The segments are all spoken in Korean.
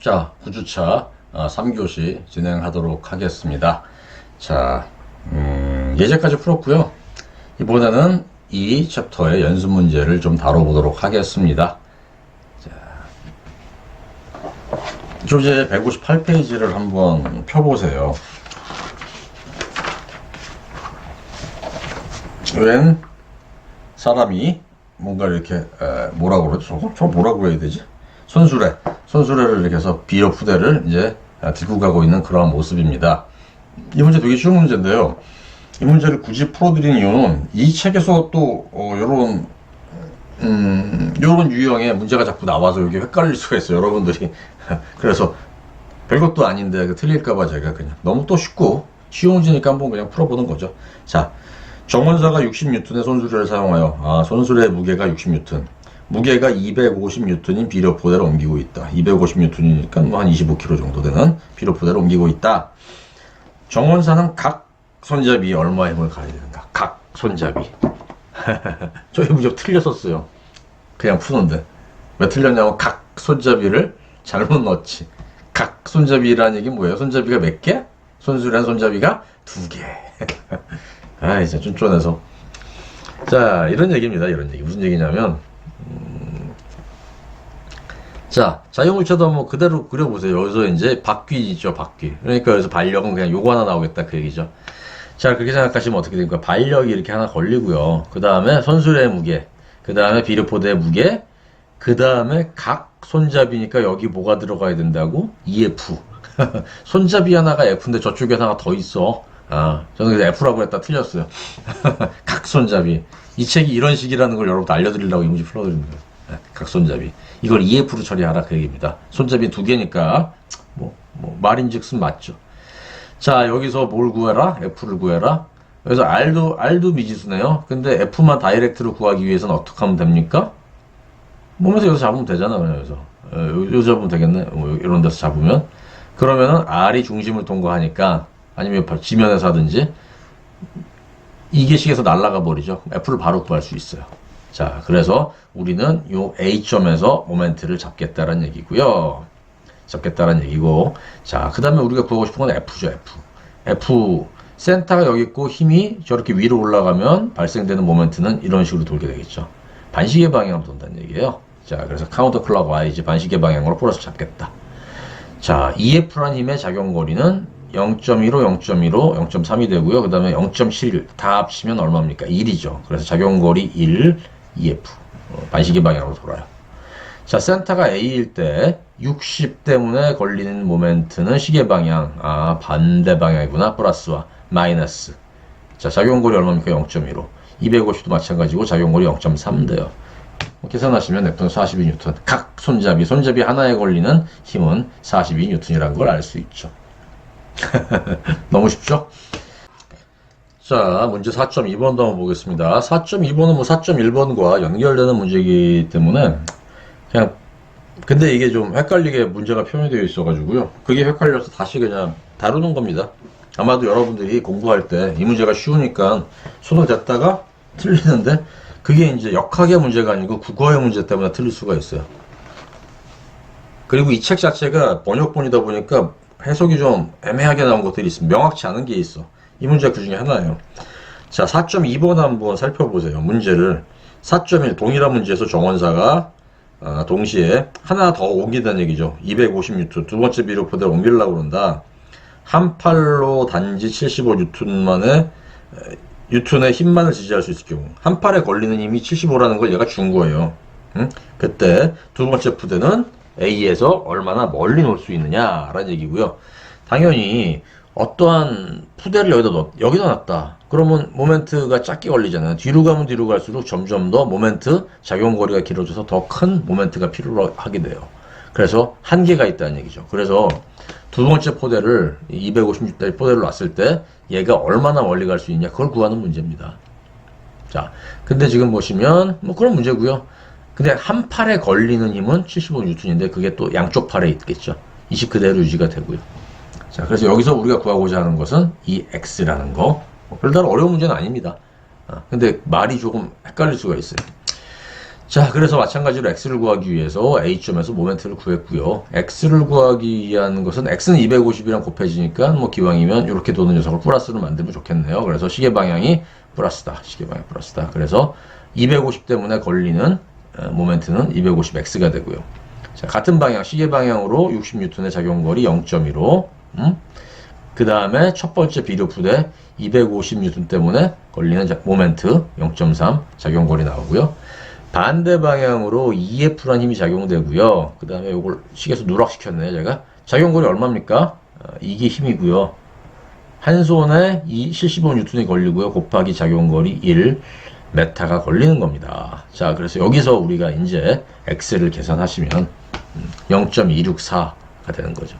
자, 9주차 3교시 진행하도록 하겠습니다. 자, 예제까지 풀었고요. 이번에는 이 챕터의 연습 문제를 좀 다뤄보도록 하겠습니다. 자, 교재 158페이지를 한번 펴보세요. 웬 사람이 뭔가 이렇게 뭐라고 그러죠? 저 뭐라고 해야 되지? 손수레를 이렇게 해서 비료 푸대를 이제 들고 가고 있는 그러한 모습입니다. 이 문제 되게 쉬운 문제인데요. 이 문제를 굳이 풀어드린 이유는 이 책에서 또 요런 유형의 문제가 자꾸 나와서 이게 헷갈릴 수가 있어요, 여러분들이. 그래서 별것도 아닌데 틀릴까봐 제가 그냥 너무 또 쉽고 쉬운 문제니까 한번 그냥 풀어보는 거죠. 자, 정원사가 60N의 손수레를 사용하여 손수레의 무게가 60N, 무게가 250N인 비료 포대를 옮기고 있다. 250N이니까 뭐 한 25kg 정도 되는 비료 포대를 옮기고 있다. 정원사는 각 손잡이에 얼마의 힘을 가해야 되는가? 각 손잡이. 저 이 문제 틀렸었어요. 그냥 푸는데. 왜 틀렸냐면 각 손잡이를 잘못 넣었지. 각 손잡이라는 얘기 뭐예요? 손잡이가 몇 개? 손수레한 손잡이가 2개. 아이, 진짜 쫀쫀해서. 자, 이런 얘기입니다. 이런 얘기. 무슨 얘기냐면, 자, 자유물체도 한번 그대로 그려보세요. 여기서 이제 바퀴죠, 바퀴. 그러니까 여기서 반력은 그냥 요거 하나 나오겠다, 그 얘기죠. 자, 그렇게 생각하시면 어떻게 됩니까? 반력이 이렇게 하나 걸리고요. 그 다음에 손수레의 무게, 그 다음에 비료포대의 무게, 그 다음에 각 손잡이니까 여기 뭐가 들어가야 된다고? EF. 손잡이 하나가 F인데 저쪽에 하나가 더 있어. 저는 그래서 F라고 했다 틀렸어요. 각 손잡이. 이 책이 이런 식이라는 걸 여러분들 알려드리려고 이 문제 풀어드리는 거예요. 각 손잡이. 이걸 EF로 처리하라 그 얘기입니다. 손잡이 2개니까 말인즉슨 맞죠. 자, 여기서 뭘 구해라? F를 구해라. 그래서 R도 미지수네요. 근데 F만 다이렉트로 구하기 위해서는 어떻게 하면 됩니까? 몸에서 여기서 잡으면 되잖아. 여기서 여기서 잡으면 되겠네. 이런 데서 잡으면. 그러면은 R이 중심을 통과하니까, 아니면 지면에서 하든지 이게 식에서 날아가 버리죠. F를 바로 구할 수 있어요. 자, 그래서 우리는 요 A점에서 모멘트를 잡겠다는 얘기고요. 잡겠다는 얘기고, 자, 그 다음에 우리가 구하고 싶은 건 F죠. F 센터가 여기 있고 힘이 저렇게 위로 올라가면 발생되는 모멘트는 이런 식으로 돌게 되겠죠. 반시계 방향으로 돈다는 얘기예요. 자, 그래서 카운터 클럭와이즈 반시계 방향으로 풀어서 잡겠다. 자, EF라는 힘의 작용거리는 0.15, 0.15, 0.3이 되고요. 그 다음에 0.7 다 합치면 얼마입니까? 1이죠. 그래서 작용거리 1, EF. 반시계 방향으로 돌아요. 자, 센터가 A일 때 60 때문에 걸리는 모멘트는 시계 방향, 반대 방향이구나. 플러스와 마이너스. 자, 작용거리 얼마입니까? 0.15. 250도 마찬가지고 작용거리 0.3 돼요. 계산하시면 냅톤 42N. 각 손잡이 하나에 걸리는 힘은 42N이라는 걸 알 수 있죠. 너무 쉽죠? 자, 문제 4.2번도 한번 보겠습니다. 4.2번은 뭐 4.1번과 연결되는 문제이기 때문에 그냥, 근데 이게 좀 헷갈리게 문제가 표현되어 있어가지고요. 그게 헷갈려서 다시 그냥 다루는 겁니다. 아마도 여러분들이 공부할 때 이 문제가 쉬우니까 손을 댔다가 틀리는데, 그게 이제 역학의 문제가 아니고 국어의 문제 때문에 틀릴 수가 있어요. 그리고 이 책 자체가 번역본이다 보니까 해석이 좀 애매하게 나온 것들이 있습니다. 명확치 않은 게 있어. 이 문제가 그 중에 하나예요. 자, 4.2번 한번 살펴보세요. 문제를. 4.1 동일한 문제에서 정원사가 동시에 하나 더 옮긴다는 얘기죠. 250N 두 번째 비료 포대를 옮기려고 그런다. 한 팔로 단지 75N만의 뉴턴의 힘만을 지지할 수 있을 경우, 한 팔에 걸리는 힘이 75라는 걸 얘가 준 거예요. 그때 두 번째 푸대는 A에서 얼마나 멀리 놓을 수 있느냐라는 얘기고요. 당연히 어떠한 푸대를 여기다 놨다. 그러면 모멘트가 작게 걸리잖아요. 뒤로 가면 뒤로 갈수록 점점 더 모멘트 작용거리가 길어져서 더 큰 모멘트가 필요하게 돼요. 그래서 한계가 있다는 얘기죠. 그래서 두 번째 포대를 256짜리 포대를 놨을 때 얘가 얼마나 멀리 갈 수 있냐, 그걸 구하는 문제입니다. 자, 근데 지금 보시면 뭐 그런 문제고요. 근데 한 팔에 걸리는 힘은 75N인데 그게 또 양쪽 팔에 있겠죠. 20 그대로 유지가 되고요. 자, 그래서 여기서 우리가 구하고자 하는 것은 이 X라는 거. 별다른 어려운 문제는 아닙니다. 근데 말이 조금 헷갈릴 수가 있어요. 자, 그래서 마찬가지로 x를 구하기 위해서 a점에서 모멘트를 구했고요. x를 구하기 위한 것은 x는 250이랑 곱해지니까 뭐 기왕이면 이렇게 도는 녀석을 플러스로 만들면 좋겠네요. 그래서 시계 방향이 플러스다. 시계 방향 플러스다. 그래서 250 때문에 걸리는 모멘트는 250x가 되고요. 자, 같은 방향, 시계 방향으로 60N의 작용거리 0.15. 그 다음에 첫 번째 비료푸대 250N 때문에 걸리는 모멘트 0.3 작용거리 나오고요. 반대 방향으로 EF라는 힘이 작용되고요. 그 다음에 이걸 식에서 누락시켰네요, 제가. 작용거리 얼마입니까? 이게 힘이고요. 한 손에 75N이 걸리고요. 곱하기 작용거리 1 메타가 걸리는 겁니다. 자, 그래서 여기서 우리가 이제 X를 계산하시면 0.264가 되는 거죠.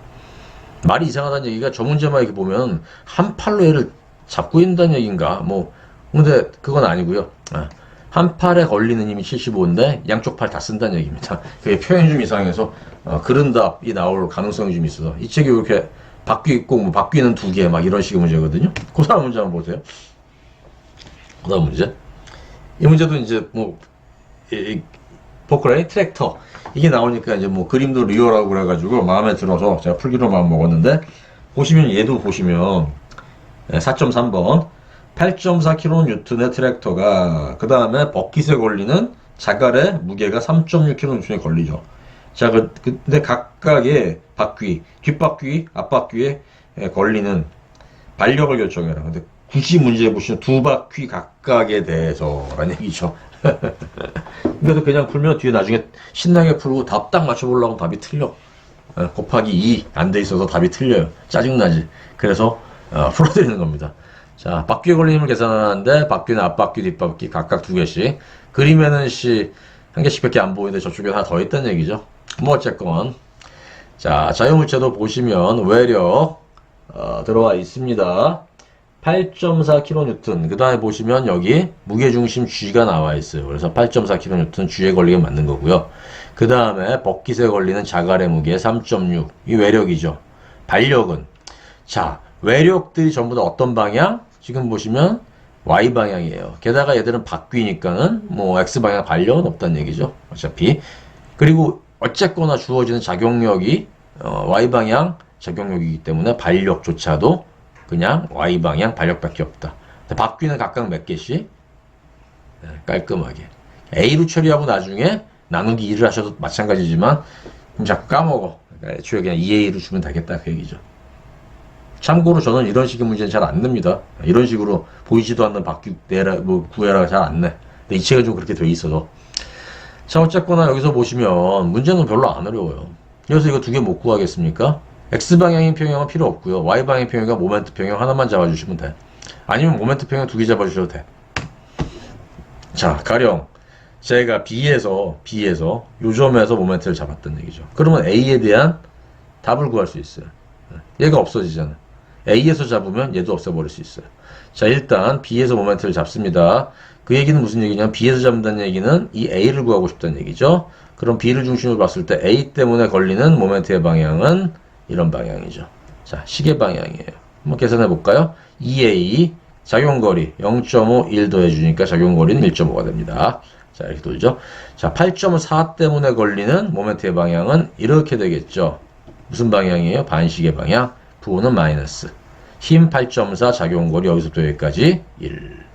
말이 이상하다는 얘기가 저 문제만 이렇게 보면 한 팔로 얘를 잡고 있다는 얘기인가? 뭐, 근데 그건 아니고요. 한 팔에 걸리는 힘이 75인데 양쪽 팔 다 쓴다는 얘기입니다. 그게 표현이 좀 이상해서 그른답이 나올 가능성이 좀 있어서 이 책이 이렇게 바퀴 있고 뭐 바퀴는 두 개 막 이런 식의 문제거든요. 그 다음 문제 한번 보세요. 그 다음 문제. 이 문제도 이제 뭐 포크레인 트랙터 이게 나오니까 이제 뭐 그림도 리얼하고 그래가지고 마음에 들어서 제가 풀기로 마음 먹었는데 보시면 얘도 보시면 4.3번 8.4kN의 트랙터가 그 다음에 버킷에 걸리는 자갈의 무게가 3.6kN에 걸리죠. 자, 근데 각각의 바퀴, 뒷바퀴, 앞바퀴에 걸리는 발력을 결정해라. 근데 굳이 문제 보시면 두 바퀴 각각에 대해서라는 얘기죠. 그래서 그냥 풀면 뒤에 나중에 신나게 풀고 답 딱 맞춰보려고 답이 틀려. 곱하기 2 안 돼 있어서 답이 틀려요. 짜증나지. 그래서 풀어드리는 겁니다. 자, 바퀴에 걸린 힘을 계산하는데 바퀴는 앞바퀴, 뒷바퀴 각각 두 개씩. 그림에는 한 개씩밖에 안 보이는데 저쪽에 하나 더 있다는 얘기죠. 뭐 어쨌건 자, 자유물체도 보시면 외력 들어와 있습니다. 8.4kN. 그 다음에 보시면 여기 무게중심 G가 나와 있어요. 그래서 8.4kN G에 걸리게 만든 거고요. 그 다음에 버킷에 걸리는 자갈의 무게 3.6. 이 외력이죠. 발력은 자, 외력들이 전부 다 어떤 방향? 지금 보시면 Y 방향이에요. 게다가 얘들은 바퀴니까는 뭐 X 방향 발력은 없다는 얘기죠. 어차피. 그리고 어쨌거나 주어지는 작용력이 Y 방향 작용력이기 때문에 발력조차도 그냥 Y 방향 발력밖에 없다. 바퀴는 각각 몇 개씩 깔끔하게 A로 처리하고 나중에 나누기 2를 하셔도 마찬가지지만 그럼 자꾸 까먹어. 그러니까 애초에 그냥 2A로 주면 되겠다 그 얘기죠. 참고로 저는 이런 식의 문제는 잘 안 냅니다. 이런 식으로 보이지도 않는 바퀴 내라 뭐 구해라가 잘 안 내. 근데 이 책은 좀 그렇게 돼 있어서. 자, 어쨌거나 여기서 보시면 문제는 별로 안 어려워요. 그래서 이거 두 개 못 구하겠습니까? X방향인 평형은 필요 없고요. Y방향 평형과 모멘트 평형 하나만 잡아주시면 돼. 아니면 모멘트 평형 두 개 잡아주셔도 돼. 자, 가령 제가 B에서 요점에서 모멘트를 잡았던 얘기죠. 그러면 A에 대한 답을 구할 수 있어요. 얘가 없어지잖아. A에서 잡으면 얘도 없애버릴 수 있어요. 자, 일단 B에서 모멘트를 잡습니다. 그 얘기는 무슨 얘기냐면 B에서 잡는다는 얘기는 이 A를 구하고 싶다는 얘기죠. 그럼 B를 중심으로 봤을 때 A 때문에 걸리는 모멘트의 방향은 이런 방향이죠. 자, 시계 방향이에요. 한번 계산해 볼까요? 2A 작용거리 0.5 1 더해주니까 작용거리는 1.5가 됩니다. 자, 이렇게 돌죠. 자, 8.4 때문에 걸리는 모멘트의 방향은 이렇게 되겠죠. 무슨 방향이에요? 반시계 방향. 부호는 마이너스. 힘 8.4 작용거리 여기서부터 여기까지 1.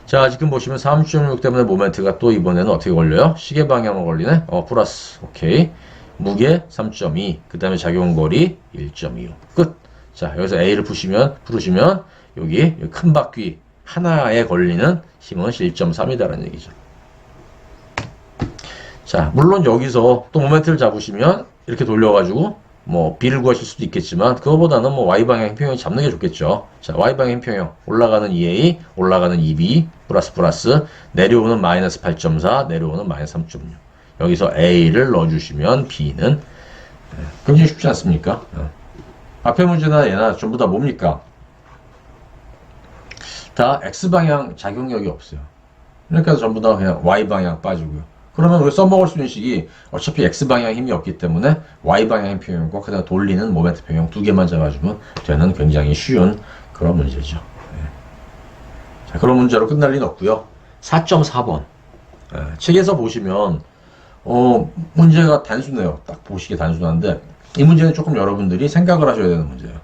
자, 지금 보시면 3.6 때문에 모멘트가 또 이번에는 어떻게 걸려요? 시계 방향으로 걸리네? 플러스. 오케이. 무게 3.2. 그 다음에 작용거리 1.25. 끝. 자, 여기서 A를 풀으시면 여기 큰 바퀴 하나에 걸리는 힘은 1.3이다라는 얘기죠. 자, 물론 여기서 또 모멘트를 잡으시면 이렇게 돌려가지고 뭐 B를 구하실 수도 있겠지만 그거보다는 뭐 Y방향 힘평형 잡는 게 좋겠죠. 자, Y방향 힘평형 올라가는 2A 올라가는 2B 플러스 내려오는 마이너스 8.4 내려오는 마이너스 3.6 여기서 A를 넣어주시면 B는 굉장히 쉽지 않습니까? 앞에 문제나 얘나 전부 다 뭡니까? 다 X방향 작용력이 없어요. 그러니까 전부 다 그냥 Y방향 빠지고요. 그러면 우리 써먹을 수 있는 식이 어차피 X방향 힘이 없기 때문에 Y방향 평형과 그다음 돌리는 모멘트 평형 두 개만 잡아주면 되는 굉장히 쉬운 그런 문제죠. 자, 그런 문제로 끝날 리는 없고요. 4.4번 책에서 보시면 문제가 단순해요. 딱 보시기에 단순한데 이 문제는 조금 여러분들이 생각을 하셔야 되는 문제예요.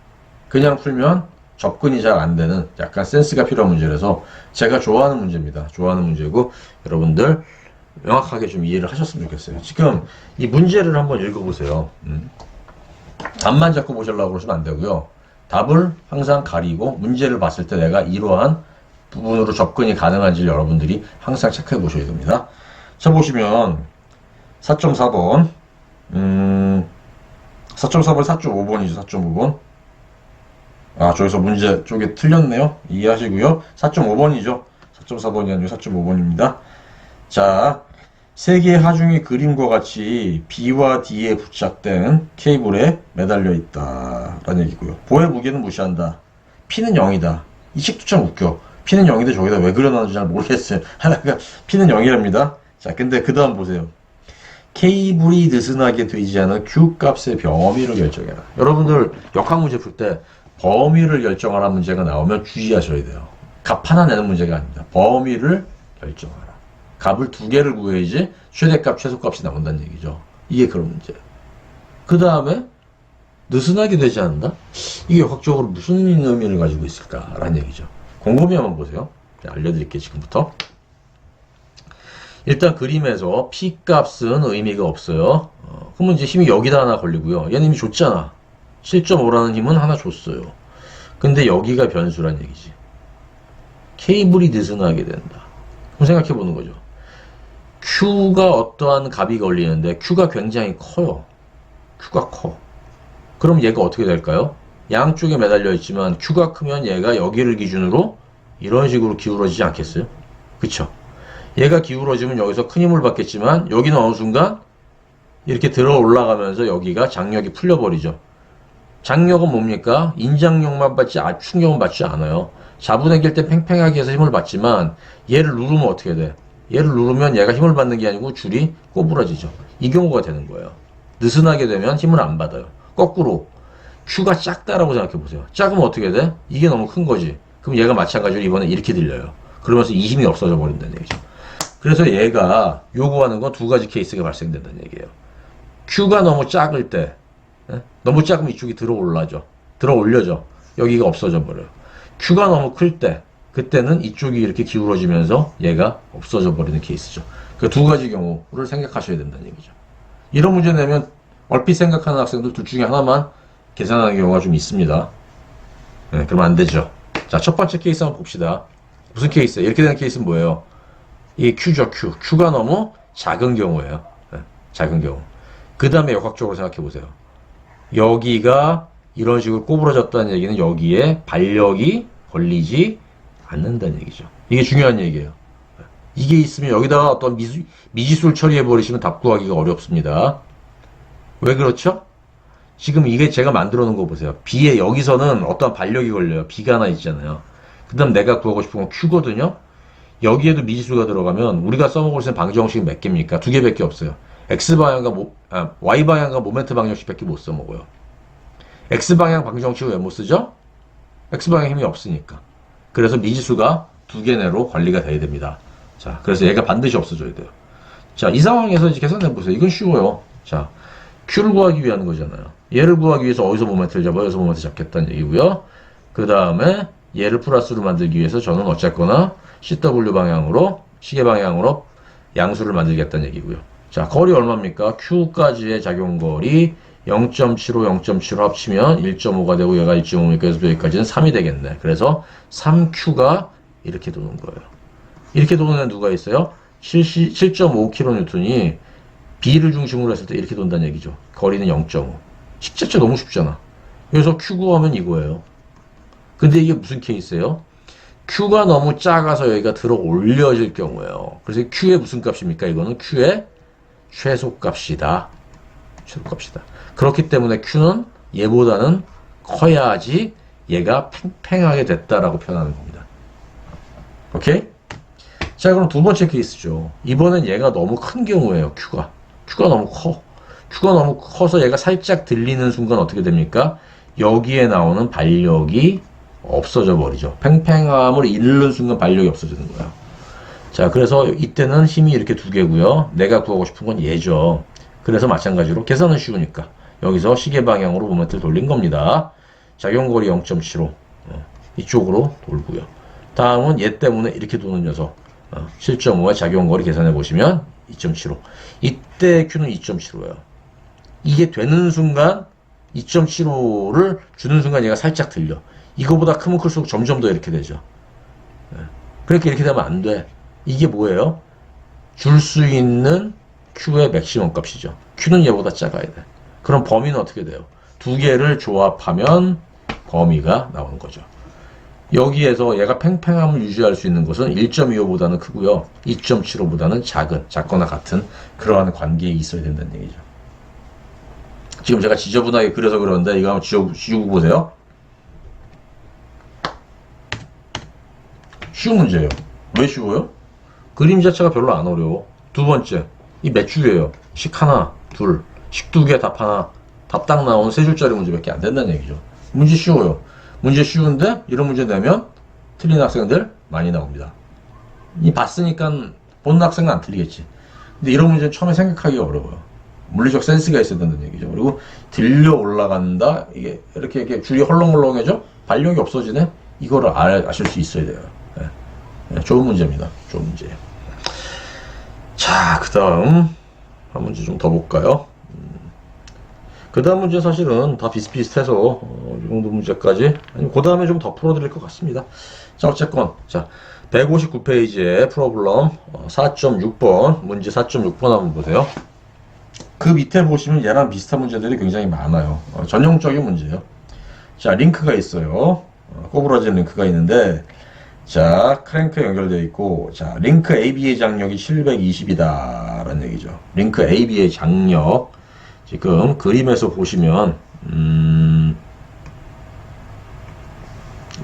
그냥 풀면 접근이 잘 안 되는 약간 센스가 필요한 문제라서 제가 좋아하는 문제입니다. 좋아하는 문제고 여러분들 명확하게 좀 이해를 하셨으면 좋겠어요. 지금 이 문제를 한번 읽어보세요. 답만 잡고 보시려고 그러시면 안 되고요. 답을 항상 가리고 문제를 봤을 때 내가 이러한 부분으로 접근이 가능한지 여러분들이 항상 체크해 보셔야 됩니다. 자, 보시면 4.4번 4.4번 4.5번이죠. 4.5번 저기서 문제 쪽에 틀렸네요. 이해하시고요. 4.5번이죠. 4.4번이 아니고 4.5번입니다. 자, 세 개의 하중이 그림과 같이 B와 D에 부착된 케이블에 매달려 있다 라는 얘기고요. 보의 무게는 무시한다. P는 0이다. 이 식도 참 웃겨. P는 0인데 저기다 왜 그려놨는지 잘 모르겠어요. 하나가 P는 0이랍니다. 자, 근데 그 다음 보세요. 케이블이 느슨하게 되지 않은 Q 값의 범위를 결정해라. 여러분들 역학 문제 풀 때 범위를 결정하라는 문제가 나오면 주의하셔야 돼요. 값 하나 내는 문제가 아닙니다. 범위를 결정하라. 값을 두 개를 구해야지 최대값, 최소값이 나온다는 얘기죠. 이게 그런 문제예요. 그 다음에 느슨하게 되지 않는다? 이게 역학적으로 무슨 의미를 가지고 있을까라는 얘기죠. 곰곰이 한번 보세요. 알려드릴게요. 지금부터. 일단 그림에서 P 값은 의미가 없어요. 그러면 이제 힘이 여기다 하나 걸리고요. 얘는 이미 줬잖아. 7.5라는 힘은 하나 줬어요. 근데 여기가 변수란 얘기지. 케이블이 느슨하게 된다. 그럼 생각해 보는 거죠. Q가 어떠한 값이 걸리는데 Q가 굉장히 커요. Q가 커. 그럼 얘가 어떻게 될까요? 양쪽에 매달려 있지만 Q가 크면 얘가 여기를 기준으로 이런 식으로 기울어지지 않겠어요? 그쵸? 얘가 기울어지면 여기서 큰 힘을 받겠지만 여기는 어느 순간 이렇게 들어 올라가면서 여기가 장력이 풀려버리죠. 장력은 뭡니까? 인장력만 받지 충격은 받지 않아요. 자분해길 때 팽팽하게 해서 힘을 받지만 얘를 누르면 어떻게 돼? 얘를 누르면 얘가 힘을 받는 게 아니고 줄이 꼬부러지죠. 이 경우가 되는 거예요. 느슨하게 되면 힘을 안 받아요. 거꾸로 Q가 작다라고 생각해 보세요. 작으면 어떻게 돼? 이게 너무 큰 거지. 그럼 얘가 마찬가지로 이번에 이렇게 들려요. 그러면서 이 힘이 없어져 버린다는 얘기죠. 그래서 얘가 요구하는 건 두 가지 케이스가 발생된다는 얘기예요. Q가 너무 작을 때 너무 작으면 이쪽이 들어 올려져. 여기가 없어져 버려요. Q가 너무 클 때, 그때는 이쪽이 이렇게 기울어지면서 얘가 없어져 버리는 케이스죠. 그 두 가지 경우를 생각하셔야 된다는 얘기죠. 이런 문제 내면 얼핏 생각하는 학생들 둘 중에 하나만 계산하는 경우가 좀 있습니다. 그러면 안 되죠. 자, 첫 번째 케이스 한번 봅시다. 무슨 케이스예요? 이렇게 되는 케이스는 뭐예요? 이게 Q죠, Q. Q가 너무 작은 경우예요. 작은 경우. 그 다음에 역학적으로 생각해 보세요. 여기가 이런 식으로 꼬부러졌다는 얘기는 여기에 반력이 걸리지 않는다는 얘기죠. 이게 중요한 얘기예요. 이게 있으면 여기다가 어떤 미지수를 처리해 버리시면 답 구하기가 어렵습니다. 왜 그렇죠? 지금 이게 제가 만들어 놓은 거 보세요. B에 여기서는 어떤 반력이 걸려요. B가 하나 있잖아요. 그 다음 내가 구하고 싶은 건 Q거든요. 여기에도 미지수가 들어가면 우리가 써먹을 수 있는 방정식이 몇 개입니까? 두 개밖에 없어요. Y방향과 모멘트 방정식밖에 못 써먹어요. X방향 방정식을 왜 못 쓰죠? X방향 힘이 없으니까. 그래서 미지수가 두 개 내로 관리가 돼야 됩니다. 자, 그래서 얘가 반드시 없어져야 돼요. 자, 이 상황에서 이제 계산해보세요. 이건 쉬워요. 자, Q를 구하기 위한 거잖아요. 얘를 구하기 위해서 어디서 모멘트를 잡아요? 여기서 모멘트 잡겠다는 얘기고요. 그 다음에 얘를 플러스로 만들기 위해서 저는 어쨌거나 CW 방향으로, 시계 방향으로 양수를 만들겠다는 얘기고요. 자, 거리 얼마입니까? Q까지의 작용거리 0.75, 0.75 합치면 1.5가 되고 얘가 1.5니까 그래서 여기까지는 3이 되겠네. 그래서 3Q가 이렇게 도는 거예요. 이렇게 도는 애는 누가 있어요? 7.5kN이 B를 중심으로 했을 때 이렇게 돈다는 얘기죠. 거리는 0.5. 식자체 너무 쉽잖아. 그래서 Q 구하면 이거예요. 근데 이게 무슨 케이스예요? Q가 너무 작아서 여기가 들어 올려질 경우예요. 그래서 Q의 무슨 값입니까? 이거는 Q의 최소값이다. 최소값이다. 그렇기 때문에 Q는 얘보다는 커야지 얘가 팽팽하게 됐다라고 표현하는 겁니다. 오케이? 자, 그럼 두 번째 케이스죠. 이번엔 얘가 너무 큰 경우예요. Q가 너무 커. Q가 너무 커서 얘가 살짝 들리는 순간 어떻게 됩니까? 여기에 나오는 반력이 없어져 버리죠. 팽팽함을 잃는 순간 반력이 없어지는 거예요. 자, 그래서 이때는 힘이 이렇게 두 개고요. 내가 구하고 싶은 건 얘죠. 그래서 마찬가지로 계산은 쉬우니까 여기서 시계 방향으로 모멘트를 돌린 겁니다. 작용거리 0.75 이쪽으로 돌고요. 다음은 얘 때문에 이렇게 도는 녀석 7.5의 작용거리 계산해 보시면 2.75. 이때 Q는 2.75예요. 이게 되는 순간 2.75를 주는 순간 얘가 살짝 들려. 이거보다 크면 클수록 점점 더 이렇게 되죠. 그렇게 이렇게 되면 안 돼. 이게 뭐예요? 줄 수 있는 Q의 맥시멈 값이죠. Q는 얘보다 작아야 돼. 그럼 범위는 어떻게 돼요? 두 개를 조합하면 범위가 나오는 거죠. 여기에서 얘가 팽팽함을 유지할 수 있는 것은 1.25보다는 크고요. 2.75보다는 작거나 같은 그러한 관계에 있어야 된다는 얘기죠. 지금 제가 지저분하게 그려서 그러는데 이거 한번 지우고 보세요. 쉬운 문제예요. 왜 쉬워요? 그림 자체가 별로 안 어려워. 두 번째, 이 몇 줄이에요? 식 하나, 둘, 식 두 개, 답 하나, 답 딱 나오는 세 줄짜리 문제밖에 안 된다는 얘기죠. 문제 쉬워요. 문제 쉬운데 이런 문제 내면 틀린 학생들 많이 나옵니다. 이 봤으니까 보는 학생은 안 틀리겠지. 근데 이런 문제는 처음에 생각하기가 어려워요. 물리적 센스가 있어야 된다는 얘기죠. 그리고 들려 올라간다. 이게 이렇게 줄이 헐렁헐렁해져? 발력이 없어지네? 이거를 아실 수 있어야 돼요. 네, 좋은 문제입니다. 좋은 문제예요. 자, 그 다음 한 문제 좀 더 볼까요? 그 다음 문제 사실은 다 비슷비슷해서 이 정도 문제까지 그 다음에 좀 더 풀어드릴 것 같습니다. 자, 어쨌건 자 159페이지에 프로블럼 4.6번 문제 4.6번 한번 보세요. 그 밑에 보시면 얘랑 비슷한 문제들이 굉장히 많아요. 전형적인 문제예요. 자, 링크가 있어요. 꼬부라진 링크가 있는데 자, 크랭크에 연결되어 있고, 자, 링크 AB의 장력이 720이다. 라는 얘기죠. 링크 AB의 장력. 지금 그림에서 보시면,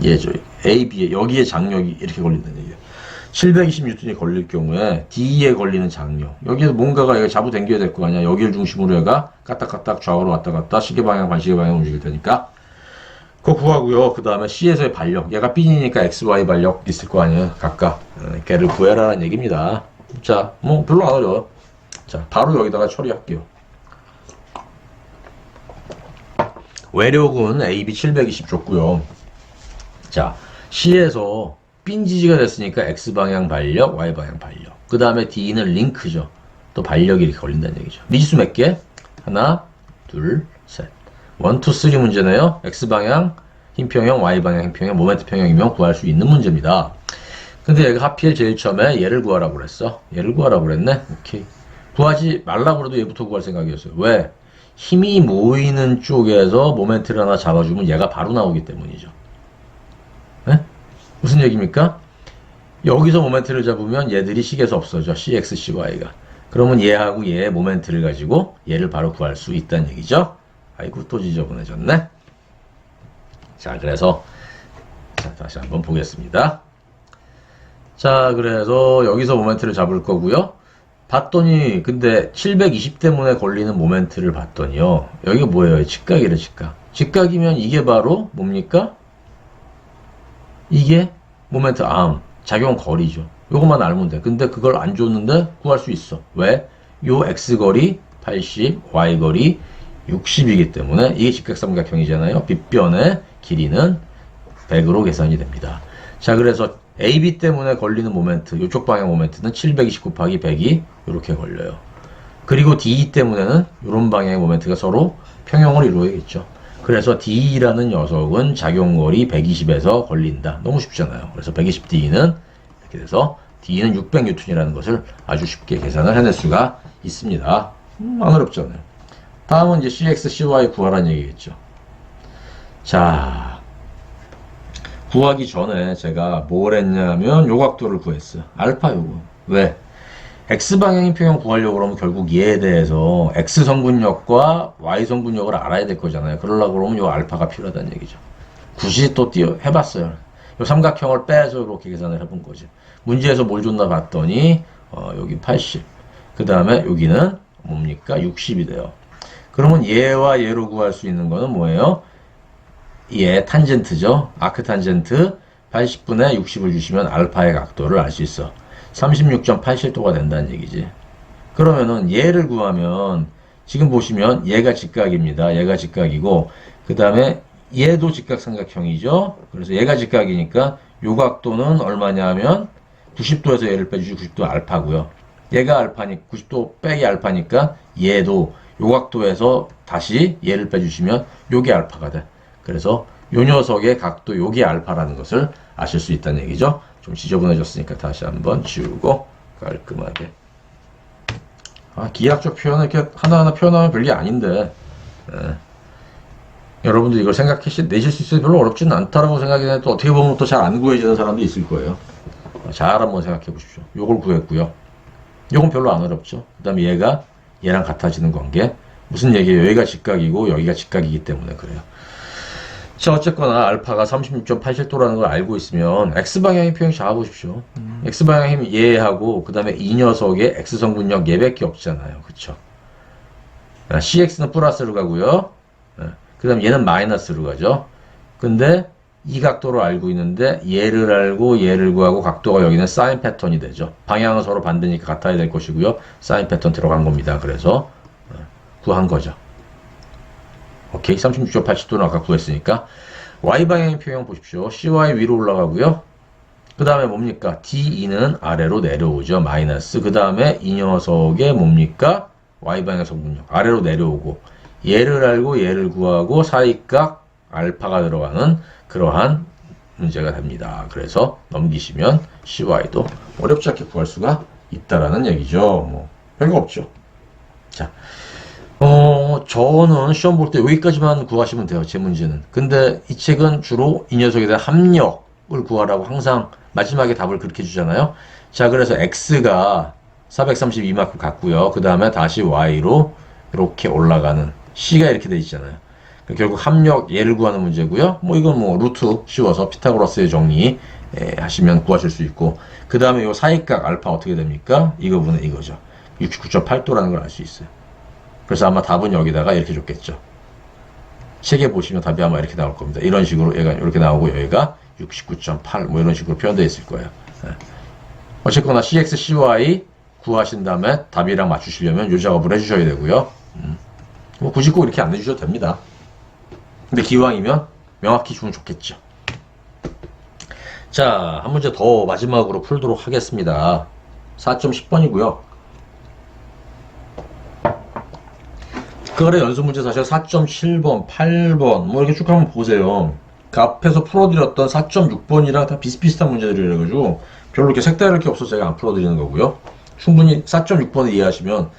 얘죠. AB에, 여기에 장력이 이렇게 걸린다는 얘기예요. 720N이 걸릴 경우에 D에 걸리는 장력. 여기에서 뭔가가 얘가 잡아당겨야 될 거 아니야. 여기를 중심으로 얘가 까딱까딱 좌우로 왔다 갔다 시계방향, 반시계방향 움직일 테니까. 그거 구하고요. 그 다음에 C에서의 반력. 얘가 B니까 XY 반력 있을 거 아니에요. 각각. 걔를 구해라라는 얘기입니다. 자, 뭐 별로 안 어려워요. 자, 바로 여기다가 처리할게요. 외력은 AB 720 줬고요. 자, C에서 빈지지가 됐으니까 X방향 반력, Y방향 반력. 그 다음에 D는 링크죠. 또 반력이 이렇게 걸린다는 얘기죠. 미지수 몇 개? 하나, 둘, 셋. 1, 2, 3 문제네요. X방향, 힘평형, Y방향, 힘평형, 모멘트 평형이면 구할 수 있는 문제입니다. 근데 얘가 하필 제일 처음에 얘를 구하라고 그랬어. 얘를 구하라고 그랬네. 오케이. 구하지 말라고 해도 얘부터 구할 생각이었어요. 왜? 힘이 모이는 쪽에서 모멘트를 하나 잡아주면 얘가 바로 나오기 때문이죠. 네? 무슨 얘기입니까? 여기서 모멘트를 잡으면 얘들이 식에서 없어져. CX, CY가. 그러면 얘하고 얘의 모멘트를 가지고 얘를 바로 구할 수 있다는 얘기죠. 아이고, 또 지저분해졌네. 자, 그래서 자, 다시 한번 보겠습니다. 자, 그래서 여기서 모멘트를 잡을 거고요. 봤더니 근데 720 때문에 걸리는 모멘트를 봤더니요. 여기가 뭐예요? 직각이래, 직각. 직각이면 이게 바로 뭡니까? 이게 모멘트 암, 작용 거리죠. 요것만 알면 돼. 근데 그걸 안 줬는데 구할 수 있어. 왜? 요 X거리 80, Y거리 60이기 때문에 이게 직각삼각형이잖아요. 빗변의 길이는 100으로 계산이 됩니다. 자, 그래서 AB 때문에 걸리는 모멘트, 이쪽 방향 모멘트는 720 곱하기 100이 이렇게 걸려요. 그리고 DE 때문에는 이런 방향의 모멘트가 서로 평형을 이루어야겠죠. 그래서 D라는 녀석은 작용거리 120에서 걸린다. 너무 쉽잖아요. 그래서 120D는 이렇게 돼서 D는 600N이라는 것을 아주 쉽게 계산을 해낼 수가 있습니다. 안 어렵잖아요. 다음은 이제 CX, CY 구하라는 얘기겠죠. 자, 구하기 전에 제가 뭘 했냐면 요 각도를 구했어요. 알파 요거. 왜? X방향인 평형 구하려고 그러면 결국 얘에 대해서 X 성분력과 Y 성분력을 알아야 될 거잖아요. 그러려고 그러면 요 알파가 필요하다는 얘기죠. 굳이 또 해봤어요. 요 삼각형을 빼서 이렇게 계산을 해본 거지. 문제에서 뭘 줬나 봤더니 여기 80. 그 다음에 여기는 뭡니까? 60이 돼요. 그러면 얘와 얘로 구할 수 있는 거는 뭐예요? 얘 탄젠트죠. 아크 탄젠트 80분의 60을 주시면 알파의 각도를 알 수 있어. 36.87도가 된다는 얘기지. 그러면은 얘를 구하면 지금 보시면 얘가 직각입니다. 얘가 직각이고 그 다음에 얘도 직각삼각형이죠. 그래서 얘가 직각이니까 요 각도는 얼마냐 하면 90도에서 얘를 빼주시 90도 알파고요. 얘가 알파니 90도 빼기 알파니까 얘도 요 각도에서 다시 얘를 빼주시면 요게 알파가 돼. 그래서 요 녀석의 각도 요게 알파라는 것을 아실 수 있다는 얘기죠. 좀 지저분해졌으니까 다시 한번 지우고 깔끔하게. 기하학적 표현을 이렇게 하나하나 표현하면 별게 아닌데, 여러분들 이걸 내실 수 있어요. 별로 어렵지는 않다라고 생각이 해도 어떻게 보면 또 잘 안 구해지는 사람도 있을 거예요. 잘 한번 생각해 보십시오. 요걸 구했고요. 요건 별로 안 어렵죠. 그 다음에 얘랑 같아지는 관계. 무슨 얘기예요? 여기가 직각이고 여기가 직각이기 때문에 그래요. 자, 어쨌거나 알파가 36.87도라는 걸 알고 있으면 x방향의 표현 잡아보십시오. x방향이 얘하고 그 다음에 이 녀석의 x성분력 얘밖에 없잖아요. 그쵸? cx는 플러스로 가고요. 그 다음에 얘는 마이너스로 가죠. 근데 이 각도를 알고 있는데 얘를 알고 얘를 구하고 각도가 여기는 사인 패턴이 되죠. 방향은 서로 반대니까 같아야 될 것이고요. 사인 패턴 들어간 겁니다. 그래서 구한 거죠. 오케이. 36.87도는 아까 구했으니까 y방향의 표현 보십시오. cy 위로 올라가고요. 그 다음에 뭡니까? DE는 아래로 내려오죠. 마이너스. 그 다음에 이 녀석의 뭡니까? y방향 성분력 아래로 내려오고 얘를 알고 얘를 구하고 사이각 알파가 들어가는 그러한 문제가 됩니다. 그래서 넘기시면 CY도 어렵지 않게 구할 수가 있다라는 얘기죠. 뭐 별거 없죠. 자, 저는 시험 볼 때 여기까지만 구하시면 돼요. 제 문제는. 근데 이 책은 주로 이 녀석에 대한 합력을 구하라고 항상 마지막에 답을 그렇게 주잖아요. 자, 그래서 X가 432만큼 같고요. 그 다음에 다시 Y로 이렇게 올라가는 C가 이렇게 돼 있잖아요. 결국 합력 얘를 구하는 문제고요. 뭐 이건 뭐 루트 씌워서 피타고라스의 정리 하시면 구하실 수 있고 그 다음에 이 사이각 알파 어떻게 됩니까? 이거분은 이거죠. 69.8도라는 걸 알 수 있어요. 그래서 아마 답은 여기다가 이렇게 줬겠죠. 책에 보시면 답이 아마 이렇게 나올 겁니다. 이런 식으로 얘가 이렇게 나오고 여기가 69.8 뭐 이런 식으로 표현되어 있을 거예요. 어쨌거나 CX, CY 구하신 다음에 답이랑 맞추시려면 이 작업을 해주셔야 되고요. 뭐 굳이 꼭 이렇게 안 해주셔도 됩니다. 근데 기왕이면 명확히 주면 좋겠죠. 자, 한 문제 더 마지막으로 풀도록 하겠습니다. 4.10번이고요. 그 아래 연습 문제 사실 4.7번, 8번 뭐 이렇게 쭉 한번 보세요. 그 앞에서 풀어드렸던 4.6번이랑 다 비슷비슷한 문제들이라가지고 별로 이렇게 색다를 게 없어서 제가 안 풀어드리는 거고요. 충분히 4.6번을 이해하시면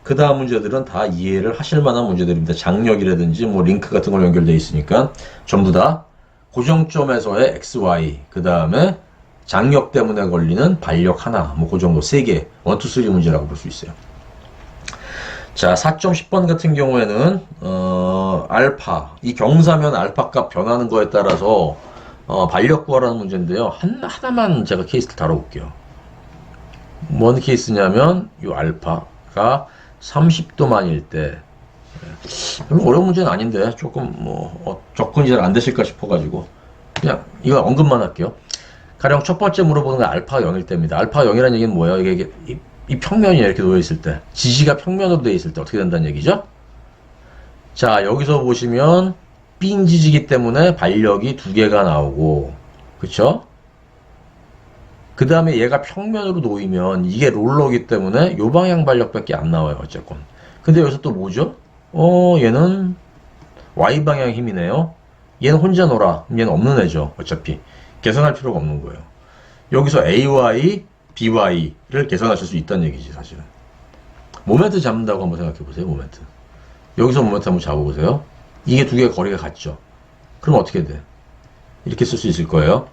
그 다음 문제들은 다 이해를 하실 만한 문제들입니다. 장력이라든지 뭐 링크 같은 걸 연결되어 있으니까 전부 다 고정점에서의 XY 그 다음에 장력 때문에 걸리는 반력 하나 뭐 그 정도 3개 1, 2, 3 문제라고 볼 수 있어요. 자, 4.10번 같은 경우에는 알파 이 경사면 알파 값 변하는 거에 따라서 반력 구하라는 문제인데요. 하나만 제가 케이스를 다뤄볼게요. 뭔 케이스냐면 이 알파가 30도만일 때 별로 어려운 문제는 아닌데 조금 뭐 접근이 잘 안 되실까 싶어가지고 그냥 이거 언급만 할게요. 가령 첫 번째 물어보는 건 알파가 0일 때입니다. 알파가 0이라는 얘기는 뭐예요? 이게 이 평면이 이렇게 놓여 있을 때 지지가 평면으로 되어 있을 때 어떻게 된다는 얘기죠? 자, 여기서 보시면 삥 지지기 때문에 반력이 2개가 나오고 그쵸? 그 다음에 얘가 평면으로 놓이면 이게 롤러기 때문에 요 방향 반력밖에 안 나와요. 어쨌건. 근데 여기서 또 뭐죠? 얘는 Y방향 힘이네요. 얘는 혼자 놀아. 얘는 없는 애죠. 어차피. 계산할 필요가 없는 거예요. 여기서 AY, BY를 계산하실 수 있다는 얘기지, 사실은. 모멘트 잡는다고 한번 생각해 보세요, 모멘트. 여기서 모멘트 한번 잡아보세요. 이게 2개의 거리가 같죠? 그럼 어떻게 돼? 이렇게 쓸 수 있을 거예요.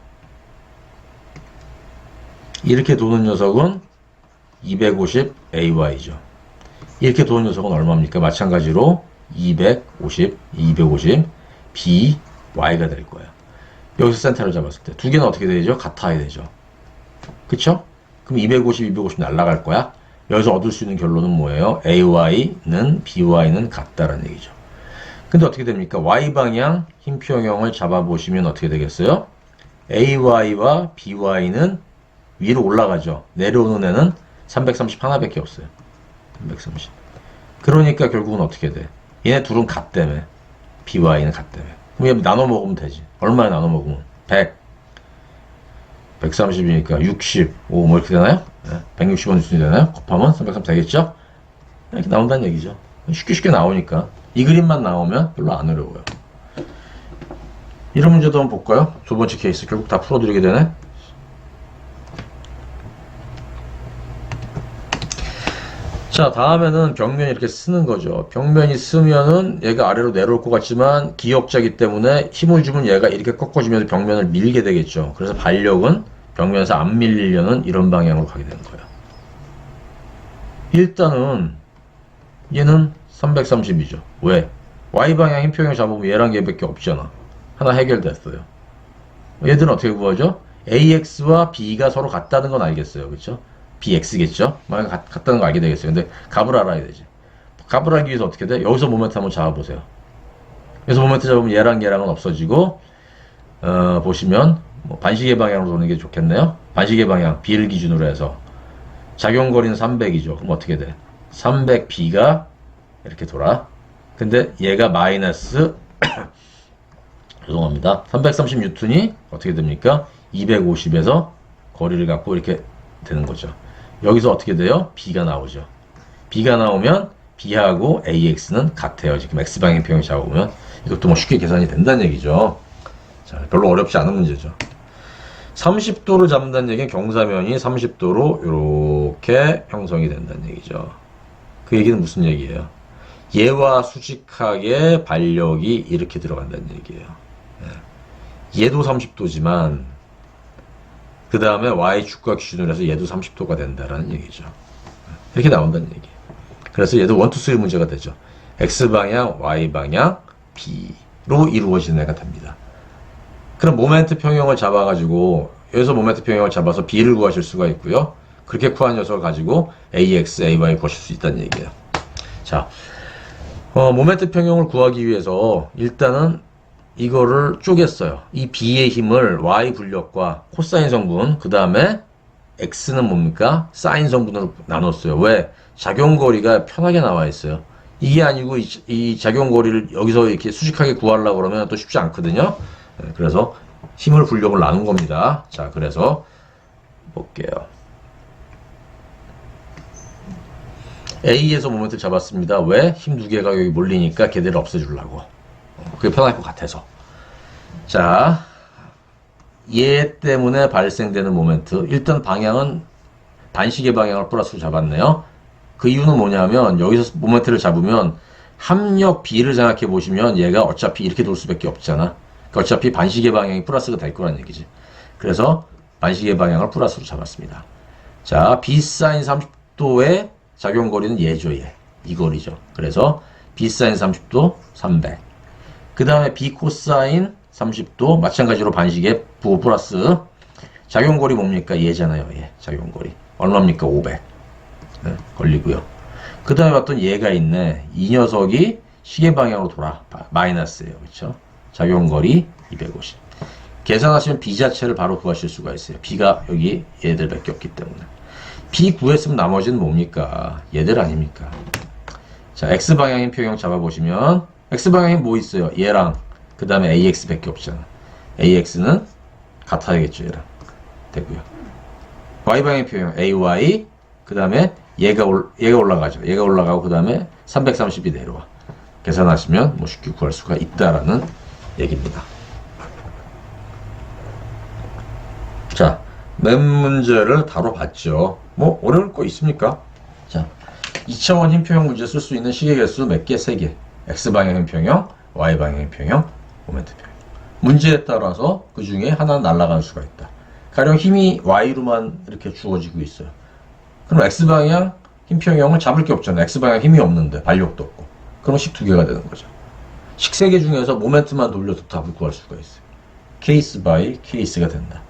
이렇게 도는 녀석은 250 AY죠. 이렇게 도는 녀석은 얼마입니까? 마찬가지로 250 BY가 될 거예요. 여기서 센터를 잡았을 때 2개는 어떻게 되죠? 같아야 되죠. 그쵸? 그럼 250 날아갈 거야. 여기서 얻을 수 있는 결론은 뭐예요? AY는 BY는 같다라는 얘기죠. 근데 어떻게 됩니까? Y방향 힘표형을 잡아보시면 어떻게 되겠어요? AY와 BY는 위로 올라가죠. 내려오는 애는 330 하나밖에 없어요. 330. 그러니까 결국은 어떻게 돼? 얘네 둘은 같다며. B와 A는 같다며. 그럼 얘 나눠 먹으면 되지. 얼마에 나눠 먹으면? 100. 130이니까 65, 뭐 이렇게 되나요? 네. 160원 수준이 되나요? 곱하면 330 되겠죠? 이렇게 나온다는 얘기죠. 쉽게 나오니까. 이 그림만 나오면 별로 안 어려워요. 이런 문제도 한번 볼까요? 두 번째 케이스 결국 다 풀어드리게 되네. 자, 다음에는 벽면이 이렇게 쓰는 거죠. 벽면이 쓰면은 얘가 아래로 내려올 것 같지만 기역자이기 때문에 힘을 주면 얘가 이렇게 꺾어주면서 벽면을 밀게 되겠죠. 그래서 발력은 벽면에서 안 밀리려는 이런 방향으로 가게 되는 거예요. 일단은 얘는 330이죠. 왜? Y방향 힘평형 잡으면 얘랑 얘밖에 없잖아. 하나 해결됐어요. 얘들은 어떻게 구하죠? AX와 B가 서로 같다는 건 알겠어요. 그렇죠? BX겠죠? 만약 같다는 거 알게 되겠어요. 근데 값을 알아야 되지. 값을 알기 위해서 어떻게 돼? 여기서 모멘트 한번 잡아보세요. 여기서 모멘트 잡으면 얘랑은 없어지고 보시면 뭐 반시계 방향으로 도는 게 좋겠네요. 반시계 방향 B를 기준으로 해서 작용거리는 300이죠. 그럼 어떻게 돼? 300B가 이렇게 돌아. 근데 얘가 마이너스 죄송합니다. 330N이 어떻게 됩니까? 250에서 거리를 갖고 이렇게 되는 거죠. 여기서 어떻게 돼요? B가 나오죠. B가 나오면 B하고 AX는 같아요. 지금 X방향 평형 잡으면 이것도 뭐 쉽게 계산이 된다는 얘기죠. 자, 별로 어렵지 않은 문제죠. 30도를 잡는다는 얘기는 경사면이 30도로 이렇게 형성이 된다는 얘기죠. 그 얘기는 무슨 얘기예요? 얘와 수직하게 발력이 이렇게 들어간다는 얘기예요. 얘도 30도지만 그 다음에 Y축과 기준으로 해서 얘도 30도가 된다라는 얘기죠. 이렇게 나온다는 얘기예요. 그래서 얘도 1, 2, 3 문제가 되죠. X방향, Y방향, B로 이루어지는 애가 됩니다. 그럼 모멘트 평형을 잡아가지고 여기서 모멘트 평형을 잡아서 B를 구하실 수가 있고요. 그렇게 구한 녀석을 가지고 AX, AY 구하실 수 있다는 얘기예요. 자, 모멘트 평형을 구하기 위해서 일단은 이거를 쪼갰어요. 이 B의 힘을 Y 분력과 코사인 성분, 그 다음에 X는 뭡니까? 사인 성분으로 나눴어요. 왜? 작용거리가 편하게 나와 있어요. 이게 아니고 이 작용거리를 여기서 이렇게 수직하게 구하려고 그러면 또 쉽지 않거든요. 그래서 힘을 분력을 나눈 겁니다. 자, 그래서 볼게요. A에서 모멘트를 잡았습니다. 왜? 힘 두 개가 여기 몰리니까 걔들을 없애주려고. 그게 편할 것 같아서. 자, 얘 때문에 발생되는 모멘트. 일단 방향은 반시계 방향을 플러스로 잡았네요. 그 이유는 뭐냐면 여기서 모멘트를 잡으면 합력 B를 생각해 보시면 얘가 어차피 이렇게 돌 수밖에 없잖아. 그러니까 어차피 반시계 방향이 플러스가 될 거란 얘기지. 그래서 반시계 방향을 플러스로 잡았습니다. 자, B 사인 30도의 작용거리는 얘죠, 얘. 이 거리죠. 그래서 B 사인 30도 300. 그 다음에 B 코사인 30도 마찬가지로 반시계 부호 플러스 작용거리 뭡니까? 얘잖아요. 얘 작용거리 얼마입니까? 500 네, 걸리고요. 그 다음에 봤던 얘가 있네. 이 녀석이 시계 방향으로 돌아 마이너스예요. 그렇죠? 작용거리 250 계산하시면 B 자체를 바로 구하실 수가 있어요. B가 여기 얘들밖에 없기 때문에 B 구했으면 나머지는 뭡니까? 얘들 아닙니까? 자, X방향인 평형 잡아보시면 X방향이 뭐 있어요? 얘랑 그 다음에 AX밖에 없잖아. AX는 같아야겠죠. 얘랑 되고요. Y방향 평형 AY 그 다음에 얘가 올라가죠. 얘가 올라가고 그 다음에 330이 내려와. 계산하시면 뭐 쉽게 구할 수가 있다라는 얘기입니다. 자, 맨 문제를 다뤄봤죠. 뭐 어려울 거 있습니까? 자, 2차원 힘평형 문제 쓸 수 있는 시계 개수 몇 개? 3개. X방향 힘평형, Y방향 힘평형, 모멘트 평형. 문제에 따라서 그 중에 하나는 날아갈 수가 있다. 가령 힘이 Y로만 이렇게 주어지고 있어요. 그럼 X방향 힘평형을 잡을 게 없잖아요. X방향 힘이 없는데 발력도 없고. 그럼 식 두 개가 되는 거죠. 식 세 개 중에서 모멘트만 돌려서 답을 구할 수가 있어요. 케이스 바이 케이스가 된다.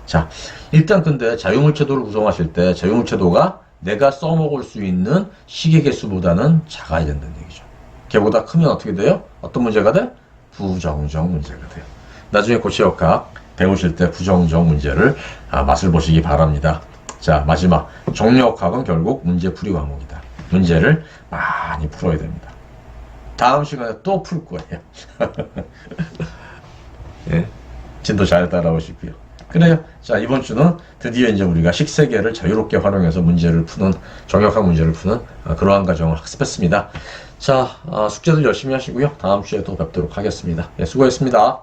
자, 일단 근데 자유물체도를 구성하실 때 자유물체도가 내가 써먹을 수 있는 시계 개수보다는 작아야 된다는 얘기죠. 걔보다 크면 어떻게 돼요? 어떤 문제가 돼? 부정적 문제가 돼요. 나중에 고체역학 배우실 때 부정적 문제를 맛을 보시기 바랍니다. 자, 마지막 정력학은 결국 문제풀이 과목이다. 문제를 많이 풀어야 됩니다. 다음 시간에 또 풀 거예요. 예, 진도 잘 따라오시고요. 그래요. 자, 이번 주는 드디어 이제 우리가 식세계를 자유롭게 활용해서 문제를 푸는, 정역학 문제를 푸는 그러한 과정을 학습했습니다. 자, 숙제들 열심히 하시고요. 다음 주에 또 뵙도록 하겠습니다. 예, 수고했습니다.